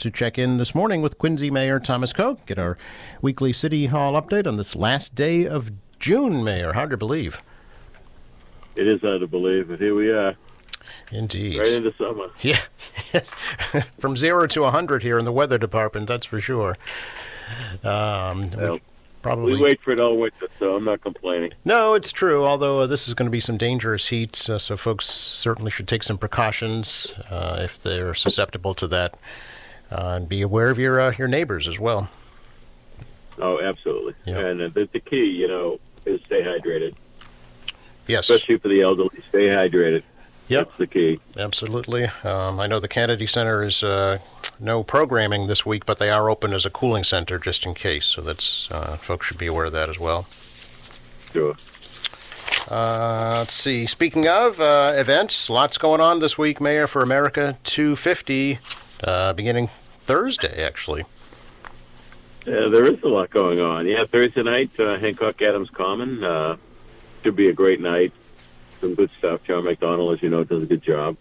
to check in this morning with Quincy Mayor Thomas Koch, get our weekly City Hall update on this last day of June, Mayor. Hard to believe. It is hard to believe, but here we are. Indeed. Right into summer. Yeah. From 0 to 100 here in the weather department, that's for sure. We wait for it all winter, so I'm not complaining. No, it's true, although this is going to be some dangerous heat, so folks certainly should take some precautions if they're susceptible to that, and be aware of your neighbors as well. Oh, absolutely. Yep. And the key, is stay hydrated. Yes. Especially for the elderly, stay hydrated. Yep. That's the key. Absolutely. I know the Kennedy Center is no programming this week, but they are open as a cooling center just in case. So that's folks should be aware of that as well. Sure. Let's see. Speaking of events, lots going on this week, Mayor, for America 250, beginning Thursday, actually. There is a lot going on. Yeah, Thursday night, Hancock Adams Common. Should be a great night. Some good stuff. John McDonald, as you know, does a good job.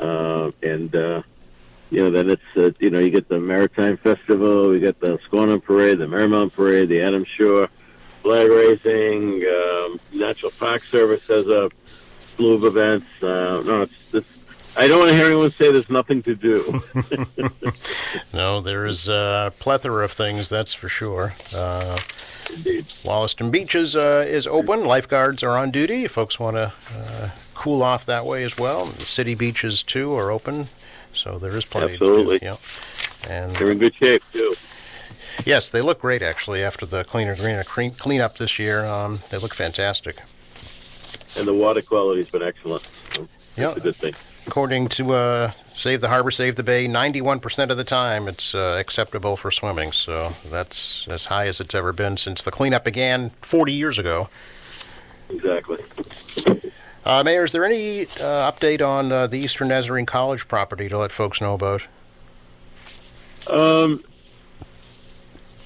Then it's, you get the Maritime Festival, we get the Squantum Parade, the Marymount Parade, the Adams Shore flag raising, National Park Service has a slew of events. I don't want to hear anyone say there's nothing to do. No, there is a plethora of things, that's for sure. Indeed. Wollaston Beaches is open. Lifeguards are on duty if folks want to cool off that way as well. The city beaches, too, are open, so there is plenty Absolutely. to do. And they're in good shape, too. Yes, they look great, actually, after the cleanup this year. They look fantastic. And the water quality's been excellent. So that's a good thing. According to Save the Harbor, Save the Bay, 91% of the time it's acceptable for swimming. So that's as high as it's ever been since the cleanup began 40 years ago. Exactly. Mayor, is there any update on the Eastern Nazarene College property to let folks know about?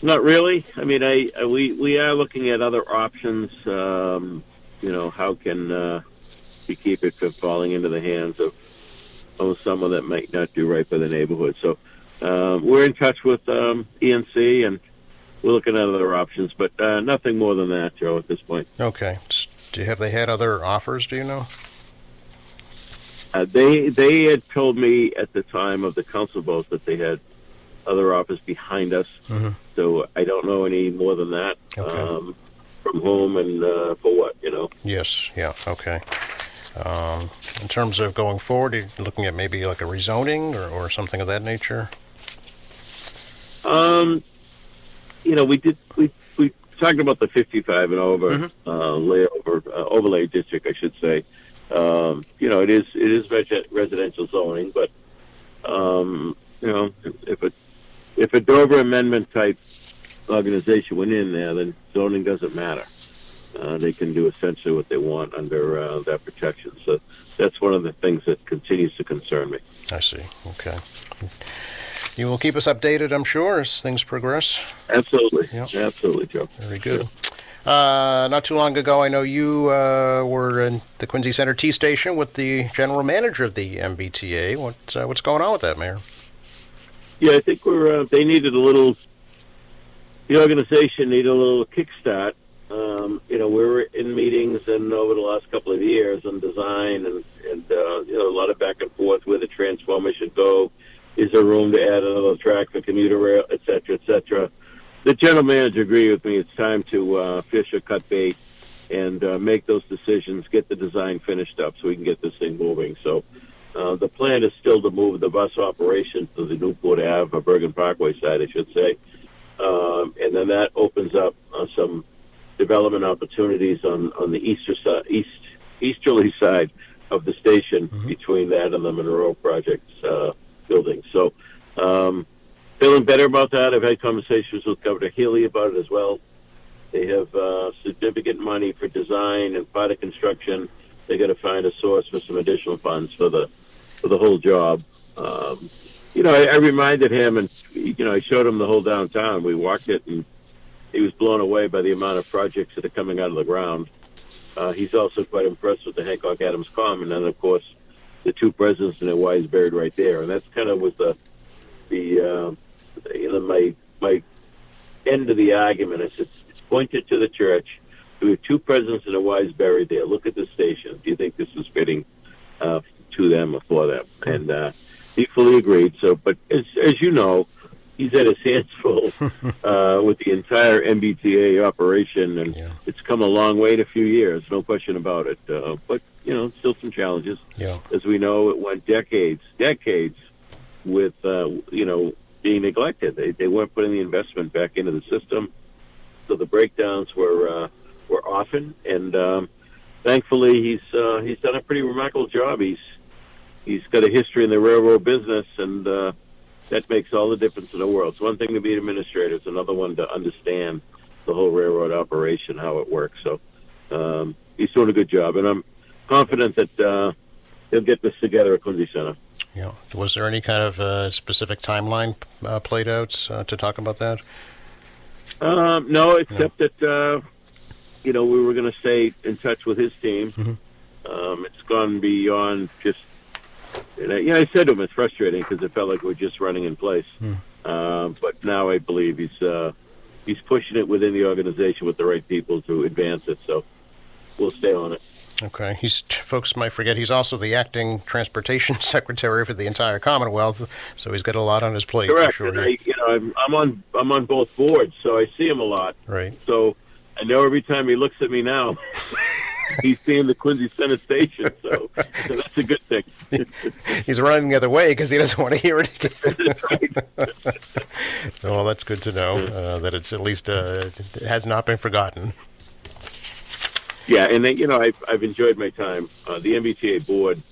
Not really. I mean, we are looking at other options. How can we keep it from falling into the hands of someone that might not do right by the neighborhood? So we're in touch with ENC, and we're looking at other options, but nothing more than that, Joe, at this point. Okay. Have they had other offers, do you know? They had told me at the time of the council vote that they had other offers behind us. Mm-hmm. So I don't know any more than that. Okay. From whom and for what, Yes, yeah, okay. In terms of going forward, are you looking at maybe like a rezoning or something of that nature? We talked about the 55 and over mm-hmm. Overlay district, I should say. It is residential zoning, but if a Dover Amendment type organization went in there, then zoning doesn't matter. They can do essentially what they want under that protection. So that's one of the things that continues to concern me. I see. Okay. You will keep us updated, I'm sure, as things progress. Absolutely. Yep. Absolutely, Joe. Very good. Not too long ago, I know you were in the Quincy Center T Station with the general manager of the MBTA. What's going on with that, Mayor? Yeah, I think the organization needed a little kickstart. We were in meetings and over the last couple of years on design and a lot of back and forth where the transformer should go. Is there room to add another track for commuter rail, et cetera, et cetera? The general manager agreed with me. It's time to fish or cut bait and make those decisions, get the design finished up so we can get this thing moving. So the plan is still to move the bus operation to the Newport Ave or Bergen Parkway side, I should say. And then that opens up some development opportunities on the easterly side of the station mm-hmm. between that and the Monroe Project's building. So feeling better about that. I've had conversations with Governor Healy about it as well. They have significant money for design and part of construction. They got to find a source for some additional funds for the whole job. I reminded him, and I showed him the whole downtown. We walked it, and he was blown away by the amount of projects that are coming out of the ground. He's also quite impressed with the Hancock Adams Common, and of course, the two presidents and their wives buried right there. And that's kind of was the my end of the argument is it's pointed to the church. We have two presidents and a wives buried there. Look at the station. Do you think this is fitting to them or for them? And he fully agreed. So, but as you know, he's had his hands full with the entire MBTA operation, and it's come a long way in a few years, no question about it. But still some challenges. Yeah. As we know, it went decades with being neglected. They weren't putting the investment back into the system, so the breakdowns were often. And thankfully, he's done a pretty remarkable job. He's got a history in the railroad business, and that makes all the difference in the world. It's one thing to be an administrator; it's another one to understand the whole railroad operation, how it works. So he's doing a good job, and I'm confident that he'll get this together at Quincy Center. Yeah. Was there any kind of specific timeline played out to talk about that? No, except that we were going to stay in touch with his team. Mm-hmm. It's gone beyond just. I said to him it's frustrating because it felt like we're just running in place. But now I believe he's pushing it within the organization with the right people to advance it. So we'll stay on it. Okay. Folks might forget he's also the acting transportation secretary for the entire Commonwealth, so he's got a lot on his plate. Correct. For sure. And I'm on both boards, so I see him a lot. Right. So I know every time he looks at me now, he's seeing the Quincy Center station. So that's a good thing. He's running the other way because he doesn't want to hear it again. That's right. Well, that's good to know that it's at least it has not been forgotten. Yeah, and I've enjoyed my time. The MBTA board,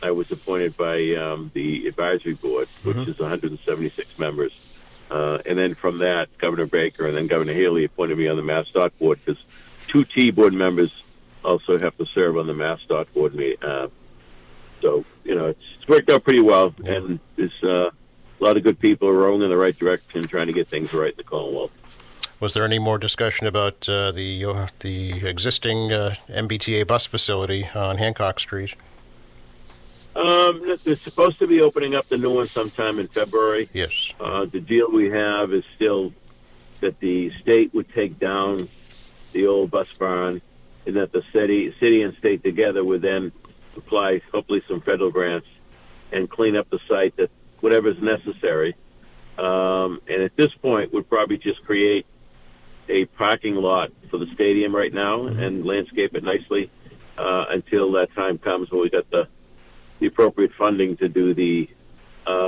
I was appointed by the advisory board, which is 176 members. And then from that, Governor Baker and then Governor Haley appointed me on the MassDOT board because 2 T board members also have to serve on the MassDOT board. So, it's worked out pretty well. Yeah. And there's a lot of good people rowing in the right direction, trying to get things right in the Commonwealth. Was there any more discussion about the existing MBTA bus facility on Hancock Street? They're supposed to be opening up the new one sometime in February. Yes. The deal we have is still that the state would take down the old bus barn, and that the city and state together would then apply hopefully some federal grants and clean up the site, that whatever's necessary. And at this point, would probably just create a parking lot for the stadium right now and landscape it nicely until that time comes when we got the appropriate funding to do the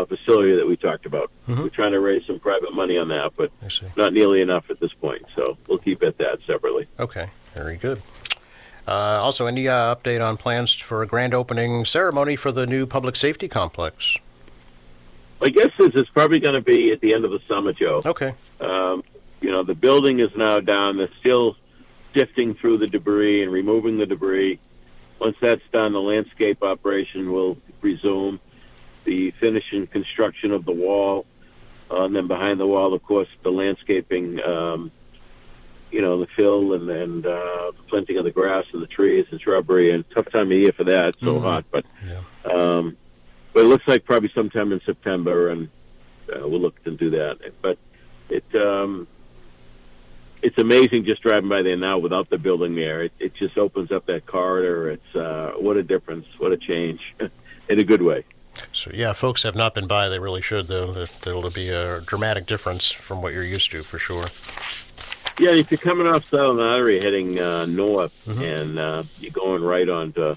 facility that we talked about. We're trying to raise some private money on that, but not nearly enough at this point. So we'll keep at that separately. Okay, very good. Also, any update on plans for a grand opening ceremony for the new public safety complex? My guess is it's probably going to be at the end of the summer, Joe. Okay. The building is now down. They're still sifting through the debris and removing the debris. Once that's done, the landscape operation will resume. The finishing construction of the wall, and then behind the wall, of course, the landscaping, the fill and the planting of the grass and the trees and shrubbery. And tough time of year for that. It's so hot, but it looks like probably sometime in September, and we'll look to do that. But it's amazing just driving by there now without the building there. It just opens up that corridor. It's what a difference, what a change, in a good way. So yeah, folks have not been by. They really should, though. There'll be a dramatic difference from what you're used to, for sure. Yeah, if you're coming off Southern Artery heading north, and you're going right onto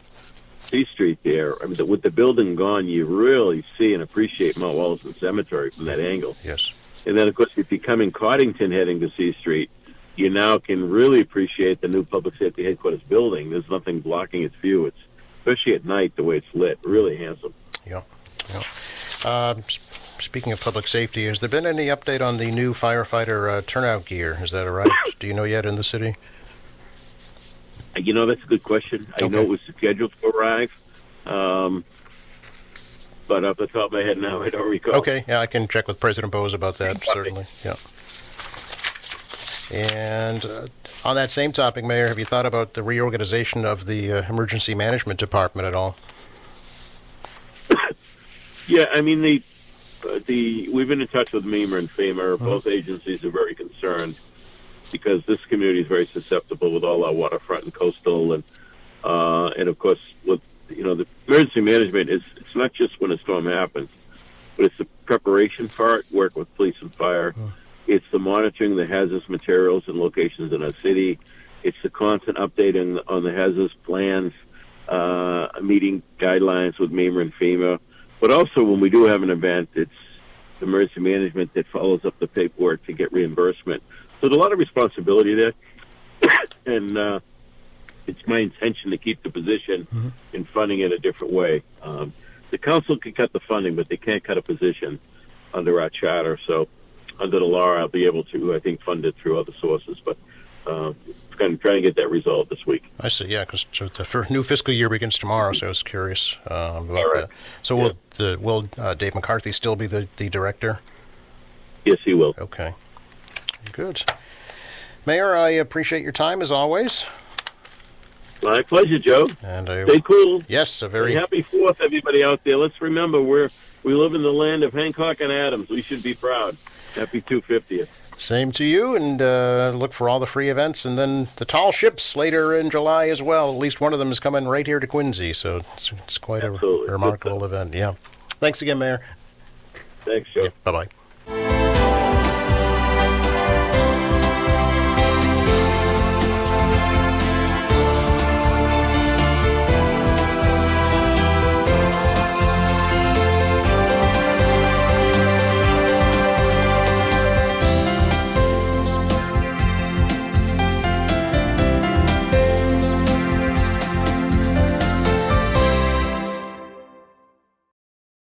C Street there, I mean, with the building gone, you really see and appreciate Mount Wellington Cemetery from that angle. Yes. And then, of course, if you're coming Coddington heading to C Street, you now can really appreciate the new public safety headquarters building. There's nothing blocking its view. It's, especially at night, the way it's lit, really handsome. Yeah. Speaking of public safety, has there been any update on the new firefighter turnout gear? Has that arrived? Do you know yet in the city? That's a good question. I know it was scheduled to arrive, but off the top of my head now, I don't recall. Okay, yeah, I can check with President Bose about that, certainly. Yeah. And on that same topic, Mayor, have you thought about the reorganization of the emergency management department at all? Yeah, I mean, we've been in touch with MEMA and FEMA. Both agencies are very concerned because this community is very susceptible with all our waterfront and coastal, and of course with the emergency management it's not just when a storm happens, but it's the preparation part, work with police and fire. It's the monitoring the hazardous materials and locations in our city. It's the constant updating on the hazardous plans, meeting guidelines with MEMA and FEMA. But also when we do have an event, it's the emergency management that follows up the paperwork to get reimbursement. So there's a lot of responsibility there. And it's my intention to keep the position in funding it a different way. The council can cut the funding, but they can't cut a position under our charter. So under the law, I'll be able to, I think, fund it through other sources. But I'm trying to get that resolved this week. I see, yeah, because the new fiscal year begins tomorrow, so I was curious about that. So will Dave McCarthy still be the director? Yes, he will. Okay, good. Mayor, I appreciate your time as always. My pleasure, Joe. And stay cool. Yes, a very happy 4th, everybody out there. Let's remember we live in the land of Hancock and Adams. We should be proud. Happy 250th. Same to you, and look for all the free events, and then the tall ships later in July as well. At least one of them is coming right here to Quincy, so it's quite a remarkable event. Yeah. Thanks again, Mayor. Thanks, Joe. Yeah, bye-bye.